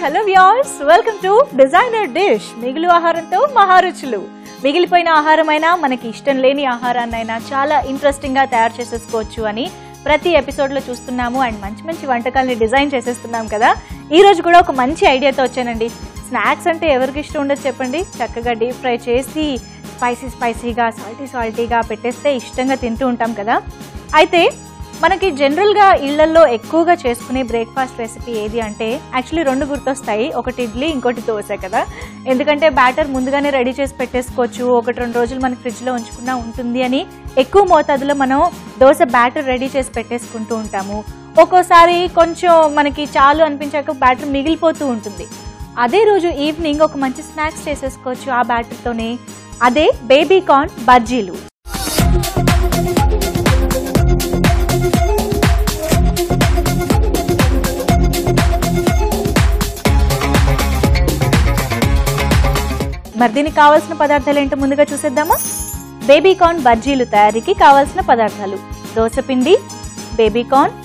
Hello viewers, welcome to designer dish. మిగులు ఆహారంతో మహారుచులు. మిగిలిపోయిన ఆహారమైనా మనకి ఇష్టం లేని ఆహారాన్నైనా చాలా ఇంట్రెస్టింగ్ గా తయారు చేసేసుకోవచ్చు అని ప్రతి ఎపిసోడ్ లో చూస్తున్నాము. అండ్ మంచి మంచి వంటకాలని డిజైన్ చేసేస్తున్నాం కదా. ఈ రోజు కూడా ఒక మంచి ఐడియాతో వచ్చానండి. స్నాక్స్ అంటే ఎవరికి ఇష్టం ఉండదు చెప్పండి. చక్కగా డీప్ ఫ్రై చేసి స్పైసీగా సాల్టీగా పెట్టేస్తే ఇష్టంగా తింటూ ఉంటాం కదా. అయితే మనకి జనరల్గా ఇళ్లలో ఎక్కువగా చేసుకునే బ్రేక్ఫాస్ట్ రెసిపీ ఏది అంటే యాక్చువల్లీ రెండు గుర్తొస్తాయి. ఒకటి ఇడ్లీ, ఇంకోటి దోశ కదా. ఎందుకంటే బ్యాటర్ ముందుగానే రెడీ చేసి పెట్టేసుకోవచ్చు. 1-2 రోజులు మనకి ఫ్రిడ్జ్లో ఉంచుకున్నా ఉంటుంది అని ఎక్కువ మోతాదులో మనం దోశ బ్యాటర్ రెడీ చేసి పెట్టేసుకుంటూ ఉంటాము. ఒక్కోసారి కొంచెం మనకి చాలు అనిపించాక బ్యాటర్ మిగిలిపోతూ ఉంటుంది. అదే రోజు ఈవినింగ్ ఒక మంచి స్నాక్స్ చేసేసుకోవచ్చు ఆ బ్యాటర్తోనే. అదే బేబీ కార్న్ బజ్జీలు. మరి దీనికి కావాల్సిన పదార్థాలు ఏంటో ముందుగా చూసేద్దామా. బేబీ కార్న్ బజ్జీలు తయారీకి కావాల్సిన పదార్థాలు: దోసపిండి, బేబీ కార్న్,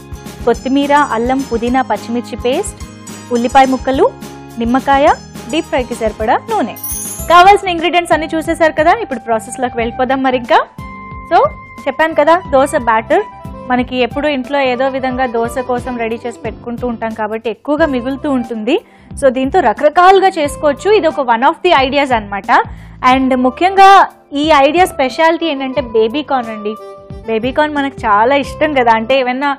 కొత్తిమీర, అల్లం, పుదీనా, పచ్చిమిర్చి పేస్ట్, ఉల్లిపాయ ముక్కలు, నిమ్మకాయ, డీప్ ఫ్రైకి సరిపడా నూనె. కావాల్సిన ఇంగ్రీడియంట్స్ అన్ని చూసేసారు కదా. ఇప్పుడు ప్రాసెస్లోకి వెళ్ళిపోదాం. మరి ఇంకా చెప్పాను కదా, దోశ బ్యాటర్ మనకి ఎప్పుడు ఇంట్లో ఏదో విధంగా దోశ కోసం రెడీ చేసి పెట్టుకుంటూ ఉంటాం కాబట్టి ఎక్కువగా మిగులుతూ ఉంటుంది. సో దీంతో రకరకాలుగా చేసుకోవచ్చు. ఇది ఒక వన్ ఆఫ్ ది ఐడియాస్ అనమాట. అండ్ ముఖ్యంగా ఈ ఐడియా స్పెషాలిటీ ఏంటంటే బేబీ కార్న్ అండి. బేబీ కార్న్ మనకు చాలా ఇష్టం కదా. అంటే ఏమన్నా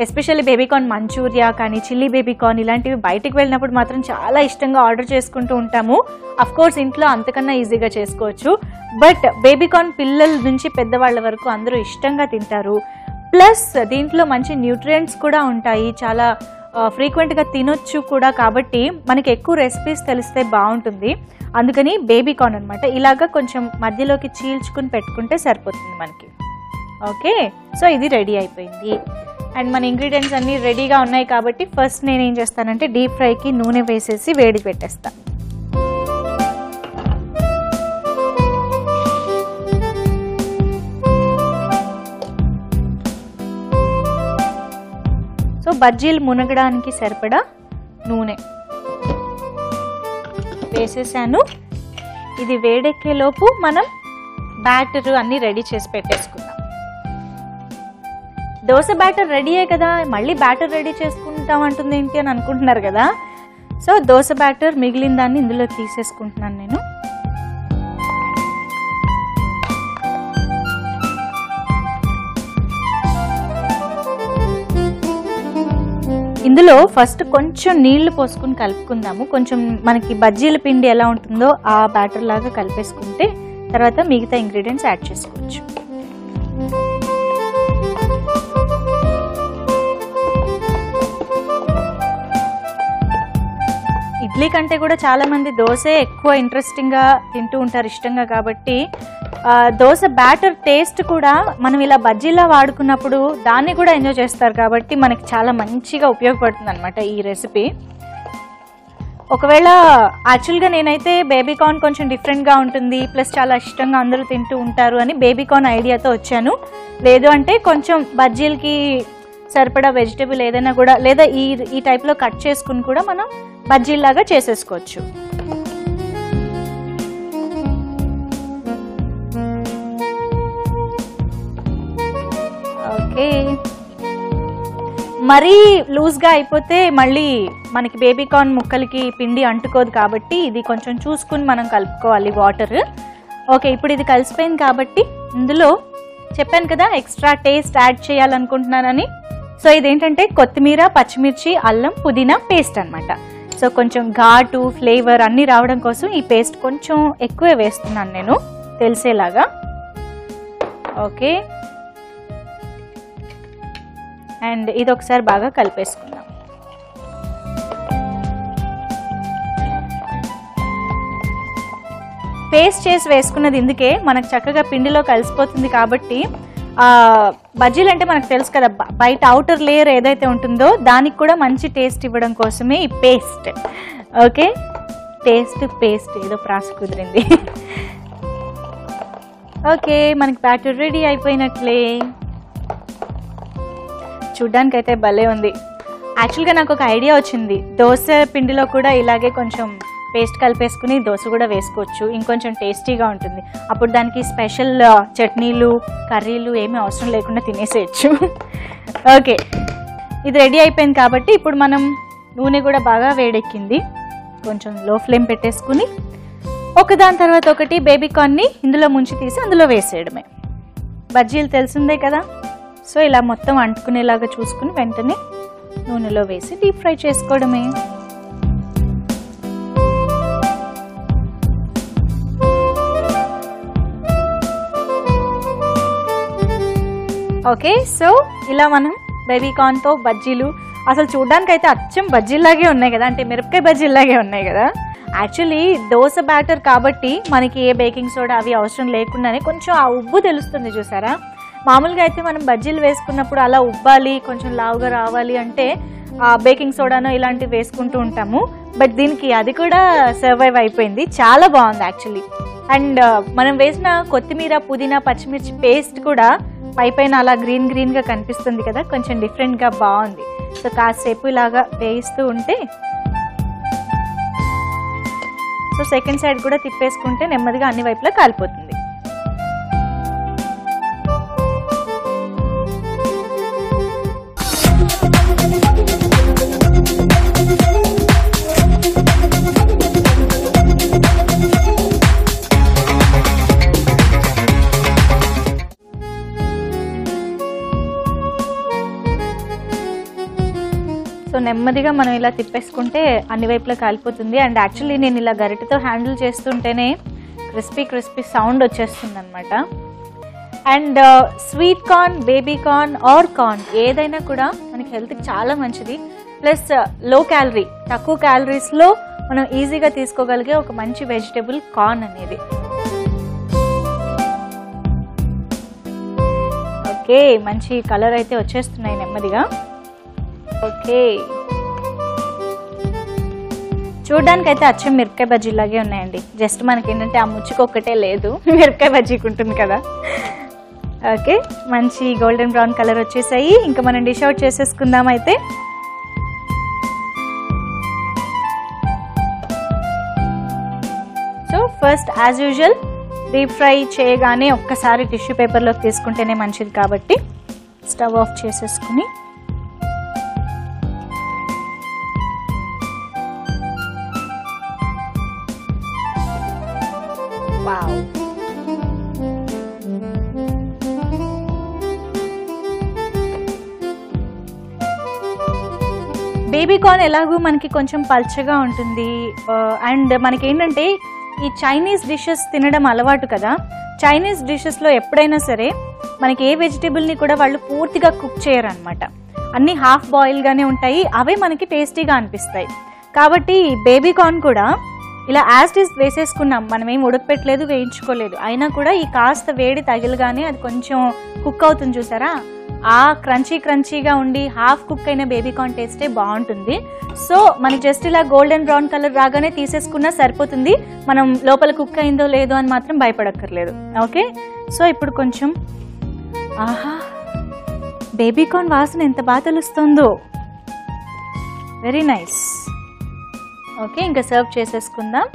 ఎస్పెషల్లీ బేబీ కార్న్ మంచూరియా కానీ, చిల్లీ బేబీ కార్న్ ఇలాంటివి బయటికి వెళ్ళినప్పుడు మాత్రం చాలా ఇష్టంగా ఆర్డర్ చేసుకుంటూ ఉంటాము. అఫ్ కోర్స్ ఇంట్లో అంతకన్నా ఈజీగా చేసుకోవచ్చు. బట్ బేబీ కార్న్ పిల్లల నుంచి పెద్దవాళ్ళ వరకు అందరూ ఇష్టంగా తింటారు. ప్లస్ దీంట్లో మంచి న్యూట్రియంట్స్ కూడా ఉంటాయి. చాలా ఫ్రీక్వెంట్గా తినొచ్చు కూడా. కాబట్టి మనకి ఎక్కువ రెసిపీస్ తెలిస్తే బాగుంటుంది. అందుకని బేబీ కార్న్ అనమాట. ఇలాగా కొంచెం మధ్యలోకి చీల్చుకుని పెట్టుకుంటే సరిపోతుంది మనకి. ఓకే, సో ఇది రెడీ అయిపోయింది. అండ్ మన ఇంగ్రీడియంట్స్ అన్నీ రెడీగా ఉన్నాయి కాబట్టి ఫస్ట్ నేను ఏం చేస్తానంటే డీప్ ఫ్రైకి నూనె వేసేసి వేడి పెట్టేస్తాను. సో బజ్జీలు మునగడానికి సరిపడా నూనె వేసేసాను. ఇది వేడెక్కేలోపు మనం బ్యాటర్ అన్నీ రెడీ చేసి పెట్టేసుకుందాం. దోశ బ్యాటర్ రెడీయే కదా, మళ్ళీ బ్యాటర్ రెడీ చేసుకుంటాం అంటుంది ఏంటి అని అనుకుంటున్నారు కదా. సో దోశ బ్యాటర్ మిగిలిన దాన్ని ఇందులో తీసేసుకుంటున్నాను నేను. ఇందులో ఫస్ట్ కొంచెం నీళ్లు పోసుకుని కలుపుకుందాము. కొంచెం మనకి బజ్జీల పిండి ఎలా ఉంటుందో ఆ బ్యాటర్ లాగా కలిపేసుకుంటే తర్వాత మిగతా ఇంగ్రీడియంట్స్ యాడ్ చేసుకోవచ్చు. ఇడ్లీ కంటే కూడా చాలా మంది దోశ ఎక్కువ ఇంట్రెస్టింగ్గా తింటూ ఉంటారు, ఇష్టంగా. కాబట్టి దోశ బ్యాటర్ టేస్ట్ కూడా మనం ఇలా బజ్జీలా వాడుకున్నప్పుడు దాన్ని కూడా ఎంజాయ్ చేస్తారు. కాబట్టి మనకి చాలా మంచిగా ఉపయోగపడుతుంది అనమాట ఈ రెసిపీ. ఒకవేళ యాక్చువల్గా నేనైతే బేబీ కార్న్ కొంచెం డిఫరెంట్గా ఉంటుంది, ప్లస్ చాలా ఇష్టంగా అందరూ తింటూ ఉంటారు అని బేబీ కార్న్ ఐడియాతో వచ్చాను. లేదు అంటే కొంచెం బజ్జీలకి సరిపడా వెజిటేబుల్ ఏదైనా కూడా, లేదా ఈ టైప్లో కట్ చేసుకుని కూడా మనం బజ్జీలాగా చేసేసుకోవచ్చు. ఓకే, మరీ లూజ్గా అయిపోతే మళ్ళీ మనకి బేబీ కార్న్ ముక్కలకి పిండి అంటుకోదు కాబట్టి ఇది కొంచెం చూసుకుని మనం కలుపుకోవాలి వాటర్. ఓకే, ఇప్పుడు ఇది కలిసిపోయింది కాబట్టి ఇందులో చెప్పాను కదా ఎక్స్ట్రా టేస్ట్ యాడ్ చేయాలనుకుంటున్నానని. సో ఇదేంటంటే కొత్తిమీర, పచ్చిమిర్చి, అల్లం, పుదీనా పేస్ట్ అనమాట. సో కొంచెం ఘాటు ఫ్లేవర్ అన్నీ రావడం కోసం ఈ పేస్ట్ కొంచెం ఎక్కువే వేస్తున్నాను నేను, తెలిసేలాగా. ఓకే, అండ్ ఇది ఒకసారి బాగా కలిపేసుకుందాం. పేస్ట్ చేసి వేసుకున్నది ఇందుకే మనకు చక్కగా పిండిలో కలిసిపోతుంది. కాబట్టి బజ్జీలు అంటే మనకు తెలుసు కదా, బయట అవుటర్ లేయర్ ఏదైతే ఉంటుందో దానికి కూడా మంచి టేస్ట్ ఇవ్వడం కోసమే ఈ పేస్ట్. ఓకే, పేస్ట్ ఏదో ప్రాస కుదిరింది. ఓకే, మనకి బ్యాటర్ రెడీ అయిపోయినట్లే. చూడ్డానికైతే భలే ఉంది. యాక్చువల్గా నాకు ఒక ఐడియా వచ్చింది, దోశ పిండిలో కూడా ఇలాగే కొంచెం పేస్ట్ కలిపేసుకుని దోశ కూడా వేసుకోవచ్చు, ఇంకొంచెం టేస్టీగా ఉంటుంది. అప్పుడు దానికి స్పెషల్ చట్నీలు కర్రీలు ఏమీ అవసరం లేకుండా తినేసేయచ్చు. ఓకే, ఇది రెడీ అయిపోయింది కాబట్టి ఇప్పుడు మనం నూనె కూడా బాగా వేడెక్కింది, కొంచెం లో ఫ్లేమ్ పెట్టేసుకుని ఒకదాని తర్వాత ఒకటి బేబీకార్న్ని ఇందులో ముంచి తీసి అందులో వేసేయడమే. బజ్జీలు తెలిసిందే కదా, సో ఇలా మొత్తం అంటుకునేలాగా చూసుకుని వెంటనే నూనెలో వేసి డీప్ ఫ్రై చేసుకోవడమే. ఓకే, సో ఇలా మనం బేబీకార్న్తో బజ్జీలు, అసలు చూడడానికైతే అచ్చం బజ్జీలాగే ఉన్నాయి కదా, అంటే మిరపకాయ బజ్జీలాగే ఉన్నాయి కదా. యాక్చువల్లీ దోశ బ్యాటర్ కాబట్టి మనకి ఏ బేకింగ్ సోడా అవి అవసరం లేకుండానే కొంచెం ఆ ఉబ్బు తెలుస్తుంది చూసారా. మామూలుగా అయితే మనం బజ్జీలు వేసుకున్నప్పుడు అలా ఉబ్బాలి, కొంచెం లావుగా రావాలి అంటే బేకింగ్ సోడానో ఇలాంటివి వేసుకుంటూ ఉంటాము. బట్ దీనికి అది కూడా సర్వైవ్ అయిపోయింది, చాలా బాగుంది యాక్చువల్లీ. అండ్ మనం వేసిన కొత్తిమీర పుదీనా పచ్చిమిర్చి పేస్ట్ కూడా పైన అలా గ్రీన్గా కనిపిస్తుంది కదా, కొంచెం డిఫరెంట్గా బాగుంది. సో కాసేపు ఇలాగా వేయిస్తూ ఉంటే, సో సెకండ్ సైడ్ కూడా తిప్పేసుకుంటే నెమ్మదిగా అన్ని వైపులా కాలిపోతుంది. సో నెమ్మదిగా మనం ఇలా తిప్పేసుకుంటే అన్ని వైపులా కాలిపోతుంది. అండ్ యాక్చువల్లీ నేను ఇలా గరిటెతో హ్యాండిల్ చేస్తుంటేనే క్రిస్పీ సౌండ్ వచ్చేస్తుంది అనమాట. And sweet corn, baby corn or corn ఏదైనా కూడా మనకి హెల్త్కి చాలా మంచిది. ప్లస్ లో క్యాలరీ, తక్కువ క్యాలరీస్లో మనం ఈజీగా తీసుకోగలిగే ఒక మంచి వెజిటేబుల్ కార్న్ అనేది. ఓకే, మంచి కలర్ అయితే వచ్చేస్తున్నాయి నెమ్మదిగా. ఓకే, చూడడానికి అయితే అచ్చం మిరపకాయ బజ్జీలాగే ఉన్నాయండి. జస్ట్ మనకి ఏంటంటే ఆ ముచ్చుకు ఒక్కటే లేదు, మిరపకాయ బజ్జీకి ఉంటుంది కదా. ఓకే, మంచి గోల్డెన్ బ్రౌన్ కలర్ వచ్చేసాయి. ఇంకా మనం డిష్ అవుట్ చేసేసుకుందాం అయితే. So first as usual deep fry చేయగానే ఒక్కసారి టిష్యూ పేపర్లోకి తీసుకుంటేనే మంచిది కాబట్టి స్టవ్ ఆఫ్ చేసేసుకుని బేబీ కార్న్ ఎలాగూ మనకి కొంచెం పల్చగా ఉంటుంది. అండ్ మనకి ఏంటంటే ఈ చైనీస్ డిషెస్ తినడం అలవాటు కదా. చైనీస్ డిషెస్లో ఎప్పుడైనా సరే మనకి ఏ వెజిటేబుల్ని కూడా వాళ్ళు పూర్తిగా కుక్ చేయరు అనమాట, అన్నీ హాఫ్ బాయిల్గానే ఉంటాయి, అవే మనకి టేస్టీగా అనిపిస్తాయి. కాబట్టి బేబీ కార్న్ కూడా ఇలా యాజ్ ఇట్ ఈస్ వేసేసుకున్నాం, మనం ఏం ఉడకపెట్టలేదు, వేయించుకోలేదు, అయినా కూడా ఈ కాస్త వేడి తగిలగానే అది కొంచెం కుక్ అవుతుంది చూసారా. ఆ క్రంచీగా ఉండి హాఫ్ కుక్ అయిన బేబీ కార్న్ టేస్టే బాగుంటుంది. సో మనకి జస్ట్ ఇలా గోల్డెన్ బ్రౌన్ కలర్ రాగానే తీసేసుకున్నా సరిపోతుంది, మనం లోపల కుక్ అయిందో లేదో అని మాత్రం భయపడక్కర్లేదు. ఓకే, సో ఇప్పుడు కొంచెం ఆహా, బేబీ కార్న్ వాసన ఎంత బాగా తెలుస్తుందో, వెరీ నైస్. ఓకే, ఇంకా సర్వ్ చేసేసుకుందాం.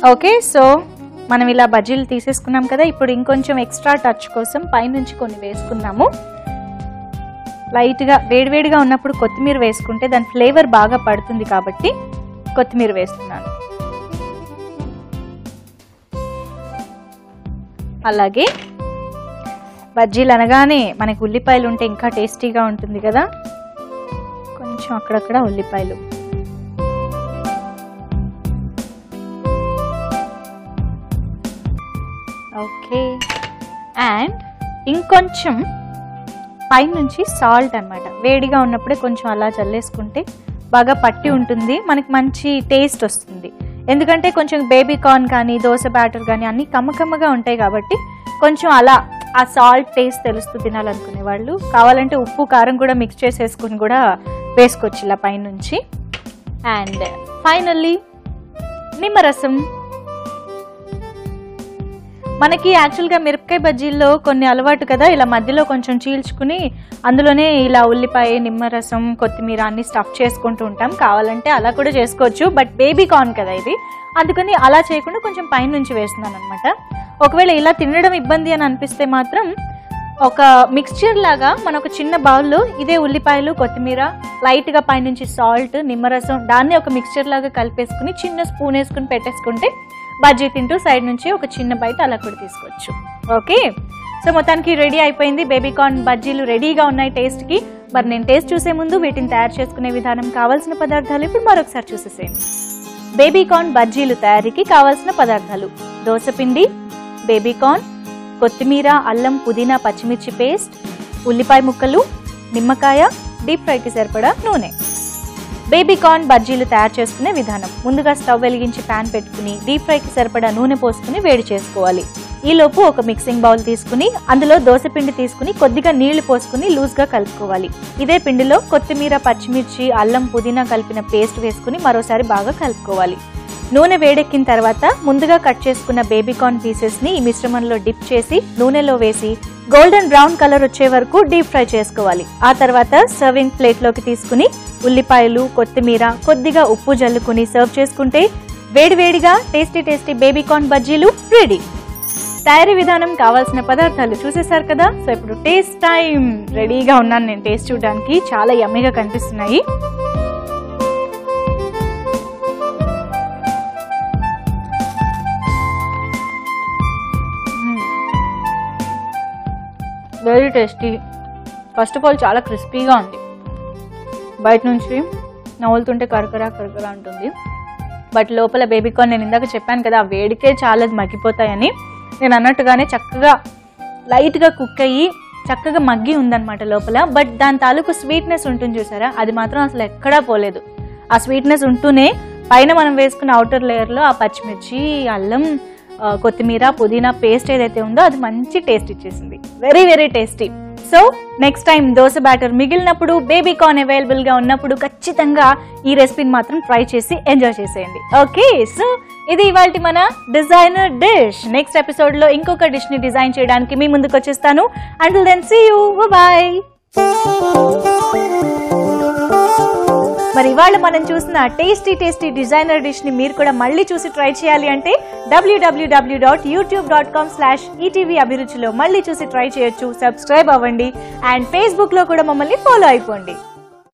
ఓకే, సో మనం ఇలా బజ్జీలు తీసేసుకున్నాం కదా, ఇప్పుడు ఇంకొంచెం ఎక్స్ట్రా టచ్ కోసం పైనుంచి కొన్ని వేసుకుందాము. లైట్గా వేడివేడిగా ఉన్నప్పుడు కొత్తిమీర వేసుకుంటే దాని ఫ్లేవర్ బాగా పడుతుంది కాబట్టి కొత్తిమీర వేస్తున్నాను. అలాగే బజ్జీలు అనగానే మనకి ఉల్లిపాయలు ఉంటే ఇంకా టేస్టీగా ఉంటుంది కదా, కొంచెం అక్కడక్కడ ఉల్లిపాయలు. ఓకే, అండ్ ఇంకొంచెం పైనుంచి సాల్ట్ అనమాట, వేడిగా ఉన్నప్పుడే కొంచెం అలా చల్లేసుకుంటే బాగా పట్టి ఉంటుంది, మనకి మంచి టేస్ట్ వస్తుంది. ఎందుకంటే కొంచెం బేబీ కార్న్ కానీ దోశ బ్యాటర్ కానీ అన్నీ కమ్మకమ్మగా ఉంటాయి కాబట్టి కొంచెం అలా ఆ సాల్ట్ టేస్ట్ తెలుస్తూ తినాలనుకునే వాళ్ళు కావాలంటే ఉప్పు కారం కూడా మిక్స్ చేసేసుకుని కూడా వేసుకోవచ్చు ఇలా పైనుంచి. అండ్ ఫైనల్లీ నిమ్మరసం. మనకి యాక్చువల్గా మిరపకాయ బజ్జీల్లో కొన్ని అలవాటు కదా, ఇలా మధ్యలో కొంచెం చీల్చుకుని అందులోనే ఇలా ఉల్లిపాయ, నిమ్మరసం, కొత్తిమీర అన్ని స్టఫ్ చేసుకుంటూ ఉంటాం. కావాలంటే అలా కూడా చేసుకోవచ్చు, బట్ బేబీ కార్న్ కదా ఇది, అందుకని అలా చేయకుండా కొంచెం పైన నుంచి వేస్తున్నాను అనమాట. ఒకవేళ ఇలా తినడం ఇబ్బంది అని అనిపిస్తే మాత్రం ఒక మిక్స్చర్ లాగా మన ఒక చిన్న బౌల్లో ఇదే ఉల్లిపాయలు, కొత్తిమీర, లైట్గా పైనుంచి సాల్ట్, నిమ్మరసం దాన్ని ఒక మిక్స్చర్ లాగా కలిపేసుకుని చిన్న స్పూన్ వేసుకుని పెట్టేసుకుంటే బజ్జీ తింటూ సైడ్ నుంచి ఒక చిన్న బయట అలా కూడా తీసుకోవచ్చు. ఓకే, సో మొత్తానికి రెడీ అయిపోయింది. బేబీ కార్న్ బజ్జీలు రెడీగా ఉన్నాయి టేస్ట్కి. మరి నేను టేస్ట్ చూసే ముందు వీటిని తయారు చేసుకునే విధానం, కావాల్సిన పదార్థాలు ఇప్పుడు మరొకసారి చూసేసేయండి. బేబీ కార్న్ బజ్జీలు తయారీకి కావాల్సిన పదార్థాలు: దోసపిండి, బేబీ కార్న్, కొత్తిమీర, అల్లం, పుదీనా, పచ్చిమిర్చి పేస్ట్, ఉల్లిపాయ ముక్కలు, నిమ్మకాయ, డీప్ ఫ్రైకి సరిపడా నూనె. బేబీ కార్న్ బజ్జీలు తయారు చేసుకునే విధానం: ముందుగా స్టవ్ వెలిగించి ప్యాన్ పెట్టుకుని డీప్ ఫ్రైకి సరిపడా నూనె పోసుకుని వేడి చేసుకోవాలి. ఈలోపు ఒక మిక్సింగ్ బౌల్ తీసుకుని అందులో దోసపిండి తీసుకుని కొద్దిగా నీళ్లు పోసుకుని లూజ్గా కలుపుకోవాలి. ఇదే పిండిలో కొత్తిమీర, పచ్చిమిర్చి, అల్లం, పుదీనా కలిపిన పేస్ట్ వేసుకుని మరోసారి బాగా కలుపుకోవాలి. నూనె వేడెక్కిన తర్వాత ముందుగా కట్ చేసుకున్న బేబీ కార్న్ పీసెస్ ని ఈ మిశ్రమంలో డిప్ చేసి నూనెలో వేసి గోల్డెన్ బ్రౌన్ కలర్ వచ్చే వరకు డీప్ ఫ్రై చేసుకోవాలి. ఆ తర్వాత సర్వింగ్ ప్లేట్ లోకి తీసుకుని ఉల్లిపాయలు, కొత్తిమీర, కొద్దిగా ఉప్పు జల్లుకుని సర్వ్ చేసుకుంటే వేడివేడిగా టేస్టీ టేస్టీ బేబీ కార్న్ బజ్జీలు రెడీ. తయారీ విధానం, కావాల్సిన పదార్థాలు చూసేశారు కదా. సో ఇప్పుడు టేస్ట్ టైం. రెడీగా ఉన్నాను నేను టేస్ట్ చూడడానికి. చాలా యమ్మీగా కనిపిస్తున్నాయి. Very tasty. First of all చాలా క్రిస్పీగా ఉంది. బయట నుంచి నవ్వులుతుంటే కరకరా కరకరా ఉంటుంది, బట్ లోపల బేబీ కార్న్ నేను ఇందాక చెప్పాను కదా, ఆ వేడికే చాలా మగ్గిపోతాయని. నేను అన్నట్టుగానే చక్కగా లైట్గా కుక్ అయ్యి చక్కగా మగ్గి ఉందన్నమాట లోపల. బట్ దాని తాలూకు స్వీట్నెస్ ఉంటుంది చూసారా, అది మాత్రం అసలు ఎక్కడా పోలేదు. ఆ స్వీట్నెస్ ఉంటూనే పైన మనం వేసుకున్న అవుటర్ లేయర్లో ఆ పచ్చిమిర్చి, అల్లం, కొత్తిమీర, పుదీనా పేస్ట్ ఏదైతే ఉందో అది మంచి టేస్ట్ ఇచ్చేసింది. Very very tasty. So next time dosa batter మిగిలినప్పుడు, బేబీ కార్న్ అవైలబుల్ గా ఉన్నప్పుడు ఖచ్చితంగా ఈ రెసిపీని మాత్రం ట్రై చేసి ఎంజాయ్ చేసేయండి. ఓకే, సో ఇది ఇవాల్టి మన డిజైనర్ డిష్. నెక్స్ట్ ఎపిసోడ్ లో ఇంకొక డిష్ ని డిజైన్ చేయడానికి మీ ముందుకు వచ్చేస్తాను. Until then see you, bye. మరి ఇవాళ మనం చూసిన టేస్టీ టేస్టీ డిజైనర్ డిష్ ని మీరు కూడా మళ్ళీ చూసి ట్రై చేయాలి అంటే www.youtube.com/ETV అభిరుచిలో మళ్ళీ చూసి ట్రై చేయొచ్చు. సబ్స్క్రైబ్ అవ్వండి అండ్ ఫేస్బుక్ లో కూడా మమ్మల్ని ఫాలో అయిపోండి.